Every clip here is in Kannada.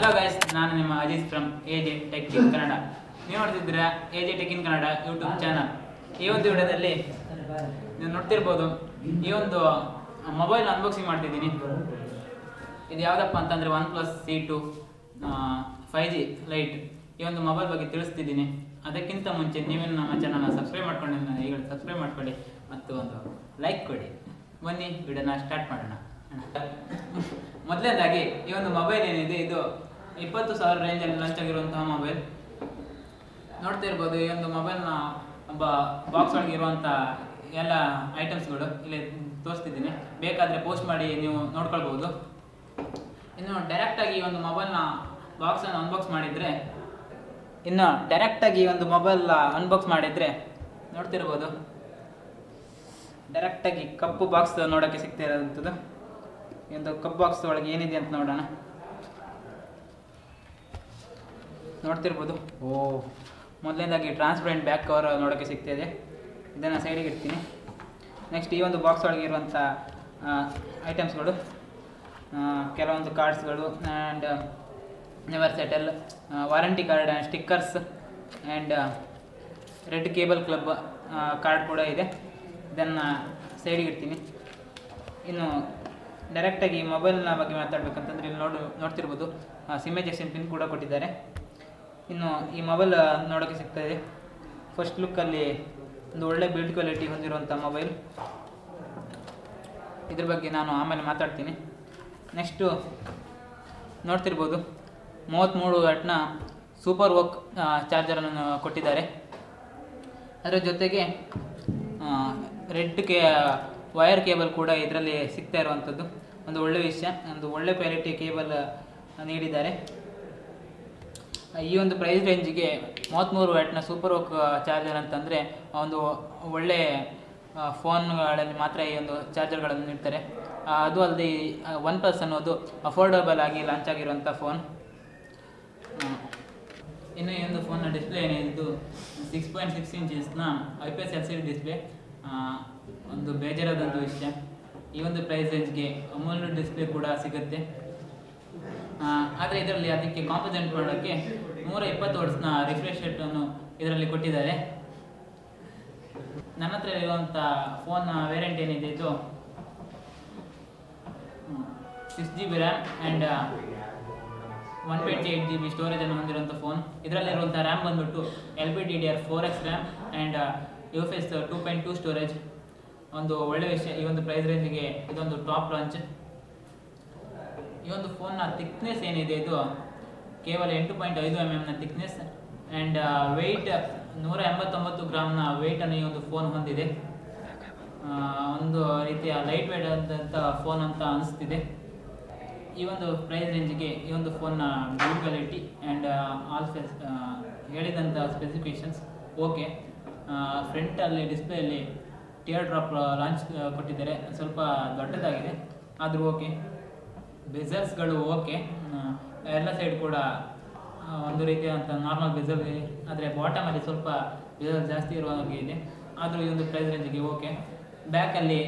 ಹಲೋ ಗೈಸ್, ನಾನು ನಿಮ್ಮ Aziz from AJ Tech in Kannada. ನೀವು ನೋಡ್ತಿದ್ದೀರಾ AJ Tech in Kannada YouTube channel. ಈ ಒಂದು ವಿಡಿಯೋದಲ್ಲಿ ನೀವು ನೋಡ್ತಿರ್ಬೋದು, ಈ ಒಂದು ಮೊಬೈಲ್ ಅನ್ಬಾಕ್ಸಿಂಗ್ ಮಾಡ್ತಿದ್ದೀನಿ. ಇದು ಯಾವುದಪ್ಪ ಅಂತಂದರೆ OnePlus C2 5G Lite. ಈ ಒಂದು ಮೊಬೈಲ್ ಬಗ್ಗೆ ತಿಳಿಸ್ತಿದ್ದೀನಿ. ಅದಕ್ಕಿಂತ ಮುಂಚೆ ನೀವೇನು ನಮ್ಮ ಚಾನಲ್ನ ಸಬ್ಸ್ಕ್ರೈಬ್ ಮಾಡ್ಕೊಂಡಿದ್ದೀನಿ, ಈಗ ಸಬ್ಸ್ಕ್ರೈಬ್ ಮಾಡ್ಕೊಳ್ಳಿ ಮತ್ತು ಒಂದು ಲೈಕ್ ಕೊಡಿ. ಬನ್ನಿ ವಿಡಿಯೋನ ಸ್ಟಾರ್ಟ್ ಮಾಡೋಣ. ಮೊದಲನೇದಾಗಿ ಈ ಒಂದು ಮೊಬೈಲ್ ಏನಿದೆ, ಇದು 20,000 ರೇಂಜಲ್ಲಿ ಲಾಂಚ್ ಆಗಿರುವಂತಹ ಮೊಬೈಲ್. ನೋಡ್ತಿರ್ಬೋದು, ಈ ಒಂದು ಮೊಬೈಲ್ನ ಬಾಕ್ಸ್ ಒಳಗೆ ಇರುವಂಥ ಎಲ್ಲ ಐಟಮ್ಸ್ಗಳು ಇಲ್ಲಿ ತೋರಿಸ್ತಿದ್ದೀನಿ. ಬೇಕಾದರೆ ಪೋಸ್ಟ್ ಮಾಡಿ ನೀವು ನೋಡ್ಕೊಳ್ಬೋದು. ಇನ್ನು ಡೈರೆಕ್ಟಾಗಿ ಈ ಒಂದು ಮೊಬೈಲ್ನ ಬಾಕ್ಸನ್ನು ಅನ್ಬಾಕ್ಸ್ ಮಾಡಿದರೆ ನೋಡ್ತಿರ್ಬೋದು, ಡೈರೆಕ್ಟಾಗಿ ಕಪ್ಪು ಬಾಕ್ಸ್ ನೋಡೋಕ್ಕೆ ಸಿಗ್ತಾ ಇರೋಂಥದ್ದು. ಈ ಒಂದು ಕಪ್ಪು ಬಾಕ್ಸ್ ಒಳಗೆ ಏನಿದೆ ಅಂತ ನೋಡೋಣ. ನೋಡ್ತಿರ್ಬೋದು, ಮೊದಲನೇದಾಗಿ ಟ್ರಾನ್ಸ್ಪರೆಂಟ್ ಬ್ಯಾಕ್ ಕವರ್ ನೋಡೋಕ್ಕೆ ಸಿಗ್ತಾಯಿದೆ. ಇದನ್ನು ಸೈಡಿಗೆ ಇಡ್ತೀನಿ. ನೆಕ್ಸ್ಟ್ ಈ ಒಂದು ಬಾಕ್ಸ್ ಒಳಗೆ ಇರುವಂಥ ಐಟಮ್ಸ್ಗಳು, ಕೆಲವೊಂದು ಕಾರ್ಡ್ಸ್ಗಳು and never settle, warranty card and stickers and red cable club card ಕೂಡ ಇದೆ. ಇದನ್ನು ಸೈಡಿಗೆ ಇಡ್ತೀನಿ. ಇನ್ನು ಡೈರೆಕ್ಟಾಗಿ ಮೊಬೈಲ್ನ ಬಗ್ಗೆ ಮಾತಾಡಬೇಕಂತಂದರೆ ಇಲ್ಲಿ ನೋಡ್ತಿರ್ಬೋದು, ಸಿಮ್ ಎಜೆಕ್ಷನ್ ಪಿನ್ ಕೂಡ ಕೊಟ್ಟಿದ್ದಾರೆ. ಇನ್ನು ಈ ಮೊಬೈಲ್ ನೋಡೋಕ್ಕೆ ಸಿಗ್ತಾಯಿದೆ. ಫಸ್ಟ್ ಲುಕ್ಕಲ್ಲಿ ಒಂದು ಒಳ್ಳೆ ಬಿಲ್ಡ್ ಕ್ವಾಲಿಟಿ ಹೊಂದಿರುವಂಥ ಮೊಬೈಲ್. ಇದ್ರ ಬಗ್ಗೆ ನಾನು ಆಮೇಲೆ ಮಾತಾಡ್ತೀನಿ. ನೆಕ್ಸ್ಟು ನೋಡ್ತಿರ್ಬೋದು, 33 ವ್ಯಾಟ್ನ ಸೂಪರ್ ವರ್ಕ್ ಚಾರ್ಜರನ್ನು ಕೊಟ್ಟಿದ್ದಾರೆ. ಅದರ ಜೊತೆಗೆ ರೆಡ್ ವೈರ್ ಕೇಬಲ್ ಕೂಡ ಇದರಲ್ಲಿ ಸಿಗ್ತಾ ಇರುವಂಥದ್ದು ಒಂದು ಒಳ್ಳೆಯ ವಿಷಯ. ಒಂದು ಒಳ್ಳೆ ಕ್ವಾಲಿಟಿ ಕೇಬಲ್ ನೀಡಿದ್ದಾರೆ. ಈ ಒಂದು ಪ್ರೈಸ್ ರೇಂಜಿಗೆ 33 ವ್ಯಾಟ್ನ ಸೂಪರ್ ವರ್ಕ್ ಚಾರ್ಜರ್ ಅಂತಂದರೆ ಒಂದು ಒಳ್ಳೆ ಫೋನ್ಗಳಲ್ಲಿ ಮಾತ್ರ ಈ ಒಂದು ಚಾರ್ಜರ್ಗಳನ್ನು ನೀಡ್ತಾರೆ. ಅದು ಅಲ್ಲದೆ OnePlus ಅನ್ನೋದು ಅಫೋರ್ಡಬಲ್ ಆಗಿ ಲಾಂಚ್ ಆಗಿರುವಂಥ ಫೋನ್. ಇನ್ನು ಈ ಒಂದು ಫೋನ್ನ ಡಿಸ್ಪ್ಲೇ ಏನಿದ್ದು 6.6 ಇಂಚಸ್ನ IPS LCD ಡಿಸ್ಪ್ಲೇ. ಒಂದು ಬೇಜಾರಾದಂಥ ವಿಷಯ, ಈ ಒಂದು ಪ್ರೈಸ್ ರೇಂಜ್ಗೆ ಅಮೂಲ್ಯ ಡಿಸ್ಪ್ಲೇ ಕೂಡ ಸಿಗುತ್ತೆ. ಆದರೆ ಇದರಲ್ಲಿ ಅದಕ್ಕೆ ಕಾಂಪನ್ಸೇಟ್ ಮಾಡೋಕ್ಕೆ 120 ವಾಟ್ಸ್ನ ರಿಫ್ರೆಶ್ ರೇಟನ್ನು ಇದರಲ್ಲಿ ಕೊಟ್ಟಿದ್ದಾರೆ. ನನ್ನ ಹತ್ರ ಇರುವಂಥ ಫೋನ್ ವೇರಿಯಂಟ್ ಏನಿದೆ, ಇದು 6GB ರ್ಯಾಮ್ ಆ್ಯಂಡ್ 128GB ಸ್ಟೋರೇಜನ್ನು ಹೊಂದಿರುವಂಥ ಫೋನ್. ಇದರಲ್ಲಿರುವಂಥ ರ್ಯಾಮ್ ಬಂದ್ಬಿಟ್ಟು LPDDR4X RAM and UFS 2.2 storage. ಒಂದು ಒಳ್ಳೆಯ ವಿಷಯ. ಈ ಒಂದು ಪ್ರೈಸ್ ರೇಂಜಿಗೆ ಇದೊಂದು ಟಾಪ್ ಲಾಂಚ್. ಈ ಒಂದು ಫೋನ್ನ ಥಿಕ್ನೆಸ್ ಏನಿದೆ, ಇದು ಕೇವಲ 8.5 mm ಥಿಕ್ನೆಸ್ ಆ್ಯಂಡ್ ವೆಯ್ಟ್ 189 ಗ್ರಾಮ್ನ ವೆಯ್ಟನ್ನು ಈ ಒಂದು ಫೋನ್ ಹೊಂದಿದೆ. ಒಂದು ರೀತಿಯ ಲೈಟ್ ವೇಟ್ ಆದಂಥ ಫೋನ್ ಅಂತ ಅನಿಸ್ತಿದೆ. ಈ ಒಂದು ಪ್ರೈಸ್ ರೇಂಜಿಗೆ ಈ ಒಂದು ಫೋನ್ನ ಬಿಲ್ಡ್ ಕ್ವಾಲಿಟಿ ಆ್ಯಂಡ್ ಹೇಳಿದಂಥ ಸ್ಪೆಸಿಫಿಕೇಷನ್ಸ್ ಓಕೆ. ಫ್ರಂಟಲ್ಲಿ ಡಿಸ್ಪ್ಲೇಯಲ್ಲಿ ಟಿಯರ್ ಡ್ರಾಪ್ ಲಾಂಚ್ ಕೊಟ್ಟಿದ್ದಾರೆ. ಸ್ವಲ್ಪ ದೊಡ್ಡದಾಗಿದೆ, ಆದರೂ ಓಕೆ. ಬೆಸಲ್ಸ್ಗಳು ಓಕೆ, ಎಲ್ಲ ಸೈಡ್ ಕೂಡ ಒಂದು ರೀತಿಯಾದಂಥ ನಾರ್ಮಲ್ ಬೆಸಲ್ ಇದೆ. ಆದರೆ ಬಾಟಮಲ್ಲಿ ಸ್ವಲ್ಪ ಬೆಸಲ್ ಜಾಸ್ತಿ ಇರುವ ಹಾಗೆ ಇದೆ, ಆದರೂ ಈ ಒಂದು ಪ್ರೈಸ್ ರೇಂಜಿಗೆ ಓಕೆ. ಬ್ಯಾಕಲ್ಲಿ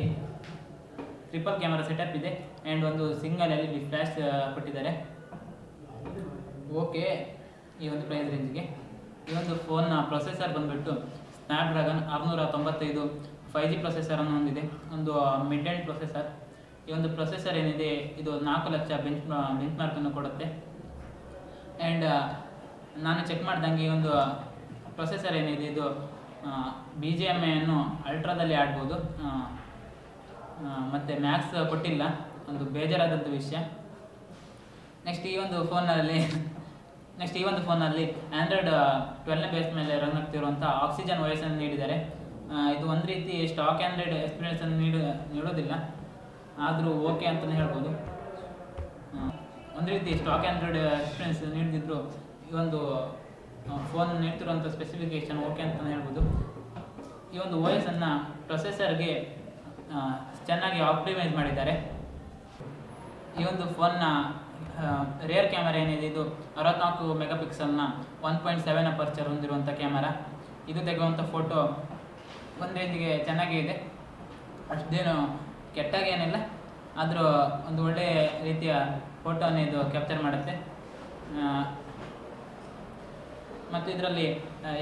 ಟ್ರಿಪಲ್ ಕ್ಯಾಮರಾ ಸೆಟಪ್ ಇದೆ ಆ್ಯಂಡ್ ಒಂದು ಸಿಂಗಲ್ LED ಫ್ಲ್ಯಾಶ್ ಕೊಟ್ಟಿದ್ದಾರೆ. ಓಕೆ. ಈ ಒಂದು ಪ್ರೈಸ್ ರೇಂಜಿಗೆ ಈ ಒಂದು ಫೋನ್ನ ಪ್ರೊಸೆಸರ್ ಬಂದುಬಿಟ್ಟು ಸ್ನ್ಯಾಪ್ಡ್ರ್ಯಾಗನ್ 695 5G ಪ್ರೊಸೆಸರನ್ನು ಹೊಂದಿದೆ. ಒಂದು ಮಿಡ್ ಎಂಡ್ ಪ್ರೊಸೆಸರ್. ಈ ಒಂದು ಪ್ರೊಸೆಸರ್ ಏನಿದೆ, ಇದು 4 ಲಕ್ಷ ಬೆಂಚ್ ಮಾರ್ಕನ್ನು ಕೊಡುತ್ತೆ. ಆ್ಯಂಡ್ ನಾನು ಚೆಕ್ ಮಾಡ್ದಂಗೆ ಈ ಒಂದು ಪ್ರೊಸೆಸರ್ ಏನಿದೆ, ಇದು BGMI ಅನ್ನು ಅಲ್ಟ್ರಾದಲ್ಲಿ ಆಡ್ಬೋದು. ಮತ್ತು ಮ್ಯಾಕ್ಸ್ ಕೊಟ್ಟಿಲ್ಲ, ಒಂದು ಬೇಜಾರಾದಂಥ ವಿಷಯ. ನೆಕ್ಸ್ಟ್ ಈ ಒಂದು ಫೋನಲ್ಲಿ ಆ್ಯಂಡ್ರಾಯ್ಡ್ 12ನೇ ಬೇಸ್ ಮೇಲೆ ರನ್ ಆಗ್ತಿರುವಂಥ ಆಕ್ಸಿಜನ್ OS ಅನ್ನು ನೀಡಿದ್ದಾರೆ. ಇದು ಒಂದು ರೀತಿ ಸ್ಟಾಕ್ ಆ್ಯಂಡ್ರಾಯ್ಡ್ ಎಕ್ಸ್ಪೀರಿಯನ್ಸನ್ನು ನೀಡೋದಿಲ್ಲ, ಆದರೂ ಓಕೆ ಅಂತಲೇ ಹೇಳ್ಬೋದು. ಒಂದು ರೀತಿ ಸ್ಟಾಕ್ ಆ್ಯಂಡ್ರಾಯ್ಡ್ ಎಕ್ಸ್ಪೀರಿಯನ್ಸ್ ನೀಡಿದ್ರು ಈ ಒಂದು ಫೋನ್ ನೀಡ್ತಿರುವಂಥ ಸ್ಪೆಸಿಫಿಕೇಷನ್ ಓಕೆ ಅಂತಲೇ ಹೇಳ್ಬೋದು. ಈ ಒಂದು OS ಅನ್ನು ಪ್ರೊಸೆಸರ್ಗೆ ಚೆನ್ನಾಗಿ ಆಪ್ಟಿಮೈಸ್ ಮಾಡಿದ್ದಾರೆ. ಈ ಒಂದು ಫೋನ್ನ ರೇರ್ ಕ್ಯಾಮರಾ ಏನಿದೆ, ಇದು 64 ಮೆಗಾಪಿಕ್ಸಲ್ನ 1.7 ಅಪರ್ಚರ್ ಹೊಂದಿರುವಂಥ ಕ್ಯಾಮರಾ. ಇದು ತೆಗೆಯುವಂಥ ಫೋಟೋ ಒಂದು ರೇಂಜಿಗೆ ಚೆನ್ನಾಗೇ ಇದೆ, ಅಷ್ಟೇನು ಕೆಟ್ಟಾಗೇನಿಲ್ಲ. ಆದರೂ ಒಂದು ಒಳ್ಳೆಯ ರೀತಿಯ ಫೋಟೋನ ಇದು ಕ್ಯಾಪ್ಚರ್ ಮಾಡುತ್ತೆ. ಮತ್ತು ಇದರಲ್ಲಿ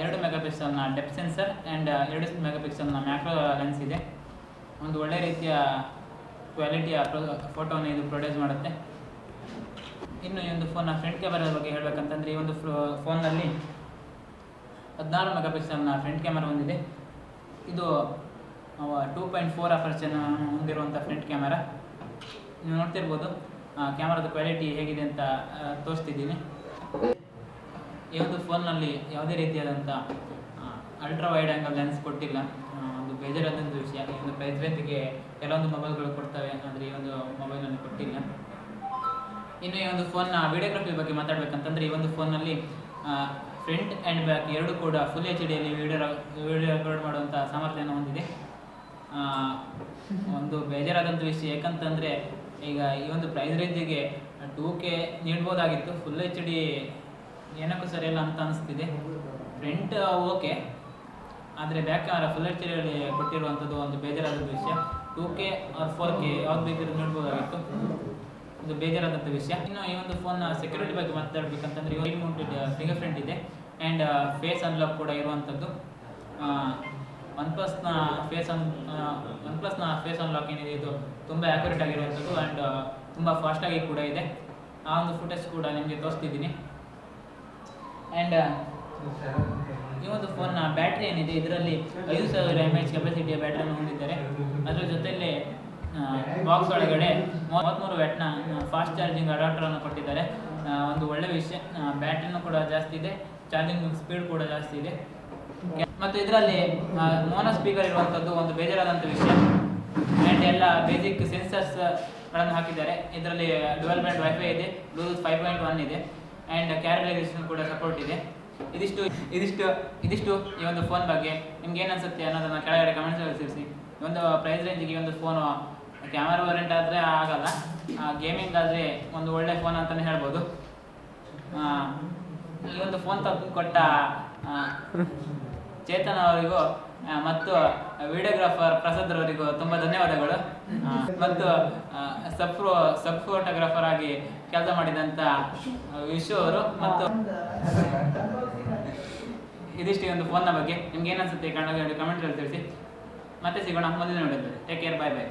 2 ಮೆಗಾಪಿಕ್ಸೆಲ್ನ ಡೆಪ್ತ್ ಸೆನ್ಸರ್ ಆ್ಯಂಡ್ 2 ಮೆಗಾಪಿಕ್ಸೆಲ್ನ ಮ್ಯಾಕ್ರೋ ಲೆನ್ಸ್ ಇದೆ. ಒಂದು ಒಳ್ಳೆ ರೀತಿಯ ಕ್ವಾಲಿಟಿಯ ಫೋಟೋನ ಇದು ಪ್ರೊಡ್ಯೂಸ್ ಮಾಡುತ್ತೆ. ಇನ್ನು ಈ ಒಂದು ಫೋನ್ನ ಫ್ರಂಟ್ ಕ್ಯಾಮರಾ ಬಗ್ಗೆ ಹೇಳಬೇಕಂತಂದರೆ, ಈ ಒಂದು ಫೋನ್ನಲ್ಲಿ 16 ಮೆಗಾಪಿಕ್ಸೆಲ್ನ ಫ್ರಂಟ್ ಕ್ಯಾಮರಾ ಹೊಂದಿದೆ. ಇದು 2.4 ಅಪರ್ಚರ್ನ ಹೊಂದಿರುವಂಥ ಫ್ರಂಟ್ ಕ್ಯಾಮರಾ. ನೀವು ನೋಡ್ತಿರ್ಬೋದು ಕ್ಯಾಮರಾದ ಕ್ವಾಲಿಟಿ ಹೇಗಿದೆ ಅಂತ ತೋರಿಸ್ತಿದ್ದೀನಿ. ಈ ಒಂದು ಫೋನ್ನಲ್ಲಿ ಯಾವುದೇ ರೀತಿಯಾದಂಥ ಅಲ್ಟ್ರಾ ವೈಡ್ ಆ್ಯಂಗಲ್ ಲೆನ್ಸ್ ಕೊಟ್ಟಿಲ್ಲ. ಒಂದು ಬೇಜಾರಾದಂಥ ವಿಷಯ. ಈ ಒಂದು ಪ್ರೈಸ್ ರೇಂಜ್ಗೆ ಕೆಲವೊಂದು ಮೊಬೈಲ್ಗಳು ಕೊಡ್ತವೆ, ಆದರೆ ಈ ಒಂದು ಮೊಬೈಲಲ್ಲಿ ಕೊಟ್ಟಿಲ್ಲ. ಇನ್ನು ಈ ಒಂದು ಫೋನ್ನ ವಿಡಿಯೋಗ್ರಫಿ ಬಗ್ಗೆ ಮಾತಾಡಬೇಕಂತಂದರೆ, ಈ ಒಂದು ಫೋನ್ನಲ್ಲಿ ಫ್ರಂಟ್ ಆ್ಯಂಡ್ ಬ್ಯಾಕ್ ಎರಡೂ ಕೂಡ ಫುಲ್ HD ವಿಡಿಯೋ ರೆಕಾರ್ಡ್ ಮಾಡುವಂಥ ಸಾಮರ್ಥ್ಯವನ್ನು ಹೊಂದಿದೆ. ಒಂದು ಬೇಜಾರಾದಂಥ ವಿಷಯ ಯಾಕಂತಂದರೆ, ಈಗ ಈ ಒಂದು ಪ್ರೈಸ್ ರೇಂಜಿಗೆ 2K ನೀಡ್ಬೋದಾಗಿತ್ತು. ಫುಲ್ HD ಏನಕ್ಕೂ ಸರಿಯಲ್ಲ ಅಂತ ಅನಿಸ್ತಿದೆ. ಫ್ರಂಟ್ ಓಕೆ, ಆದರೆ ಬ್ಯಾಕ್ ಕ್ಯಾಮರಾ ಫುಲ್ HD ಕೊಟ್ಟಿರುವಂಥದ್ದು ಒಂದು ಬೇಜಾರಾದಂಥ ವಿಷಯ. 2K ಆರ್ 4K ಯಾವ್ದು ಬೇಕಾದ್ರೂ ನೀಡ್ಬೋದಾಗಿತ್ತು. ಇದು ಬೇಜಾರಾದಂಥ ವಿಷಯ. ಇನ್ನು ಈ ಒಂದು ಫೋನ್ನ ಸೆಕ್ಯೂರಿಟಿ ಬಗ್ಗೆ ಮಾತಾಡಬೇಕಂತಂದರೆ, ವೈಡ್ ಮೌಂಟೆಡ್ ಫಿಂಗರ್ ಪ್ರಿಂಟ್ ಇದೆ ಆ್ಯಂಡ್ ಫೇಸ್ ಅನ್ಲಾಕ್ ಕೂಡ ಇರುವಂಥದ್ದು. ಒನ್ಪ್ಲಸ್ನ ಫೇಸ್ ಅನ್ಲಾಕ್ ಏನಿದೆ, ಇದು ತುಂಬ ಆ್ಯಕ್ಯುರೇಟ್ ಆಗಿರುವಂಥದ್ದು ಆ್ಯಂಡ್ ತುಂಬ ಫಾಸ್ಟಾಗಿ ಕೂಡ ಇದೆ. ಆ ಒಂದು ಫುಟೇಜ್ ಕೂಡ ನಿಮಗೆ ತೋರಿಸ್ತಿದ್ದೀನಿ. ಆ್ಯಂಡ್ ಈ ಒಂದು ಫೋನ್ನ ಬ್ಯಾಟ್ರಿ ಏನಿದೆ, ಇದರಲ್ಲಿ 5000 mAh ಕೆಪಾಸಿಟಿಯ ಬ್ಯಾಟ್ರಿಯನ್ನು ಹೊಂದಿದ್ದಾರೆ. ಅದರ ಜೊತೆಯಲ್ಲಿ ಬಾಕ್ಸ್ ಒಳಗಡೆ 33 ವ್ಯಾಟ್ನ ಫಾಸ್ಟ್ ಚಾರ್ಜಿಂಗ್ ಅಡಾಪ್ಟರನ್ನು ಕೊಟ್ಟಿದ್ದಾರೆ. ಒಂದು ಒಳ್ಳೆ ವಿಷಯ. ಬ್ಯಾಟ್ರಿನೂ ಕೂಡ ಜಾಸ್ತಿ ಇದೆ, ಚಾರ್ಜಿಂಗ್ ಸ್ಪೀಡ್ ಕೂಡ ಜಾಸ್ತಿ ಇದೆ. ಮತ್ತು ಇದರಲ್ಲಿ ಮೋನೋ ಸ್ಪೀಕರ್ ಇರುವಂಥದ್ದು ಒಂದು ಬೇಜಾರಾದಂಥ ವಿಷಯ. ಆ್ಯಂಡ್ ಎಲ್ಲ ಬೇಸಿಕ್ ಸೆನ್ಸರ್ಸ್ಗಳನ್ನು ಹಾಕಿದ್ದಾರೆ. ಇದರಲ್ಲಿ ಡ್ಯುಯಲ್ ಬ್ಯಾಂಡ್ ವೈಫೈ ಇದೆ, ಬ್ಲೂಟೂತ್ 5.1 ಇದೆ ಆ್ಯಂಡ್ ಕ್ಯಾರಿಯರೈಸೇಷನ್ ಕೂಡ ಸಪೋರ್ಟ್ ಇದೆ. ಇದಿಷ್ಟು ಈ ಒಂದು ಫೋನ್ ಬಗ್ಗೆ. ನಿಮ್ಗೆ ಏನು ಅನಿಸುತ್ತೆ ಅನ್ನೋದನ್ನು ಕೆಳಗಡೆ ಕಮೆಂಟ್ಸಲ್ಲಿ ತಿಳಿಸಿ. ಈ ಒಂದು ಪ್ರೈಸ್ ರೇಂಜಿಗೆ ಈ ಒಂದು ಫೋನು ಕ್ಯಾಮರಾ ವೇರಿಯಂಟ್ ಆದರೆ ಆಗಲ್ಲ, ಗೇಮಿಂಗ್ ಆದರೆ ಒಂದು ಒಳ್ಳೆ ಫೋನ್ ಅಂತಲೇ ಹೇಳ್ಬೋದು. ಈ ಒಂದು ಫೋನ್ ಕೊಟ್ಟ ಚೇತನ್ ಅವರಿಗೂ ಮತ್ತು ವಿಡಿಯೋಗ್ರಾಫರ್ ಪ್ರಸಾದ್ ಅವರಿಗೂ ತುಂಬ ಧನ್ಯವಾದಗಳು. ಮತ್ತು ಸಬ್ ಫೋಟೋಗ್ರಾಫರ್ ಆಗಿ ಕೆಲಸ ಮಾಡಿದಂಥ ವಿಶ್ವ ಅವರು. ಮತ್ತು ಇದಿಷ್ಟು ಈ ಒಂದು ಫೋನ್ನ ಬಗ್ಗೆ. ನಿಮ್ಗೆ ಏನು ಅನಿಸುತ್ತೆ ಕಮೆಂಟ್ಗಳಲ್ಲಿ ತಿಳಿಸಿ. ಮತ್ತೆ ಸಿಗೋಣ ಮುಂದಿನ ವಿಡಿಯೋದಲ್ಲಿ. ಟೇಕ್ ಕೇರ್, ಬಾಯ್ ಬಾಯ್.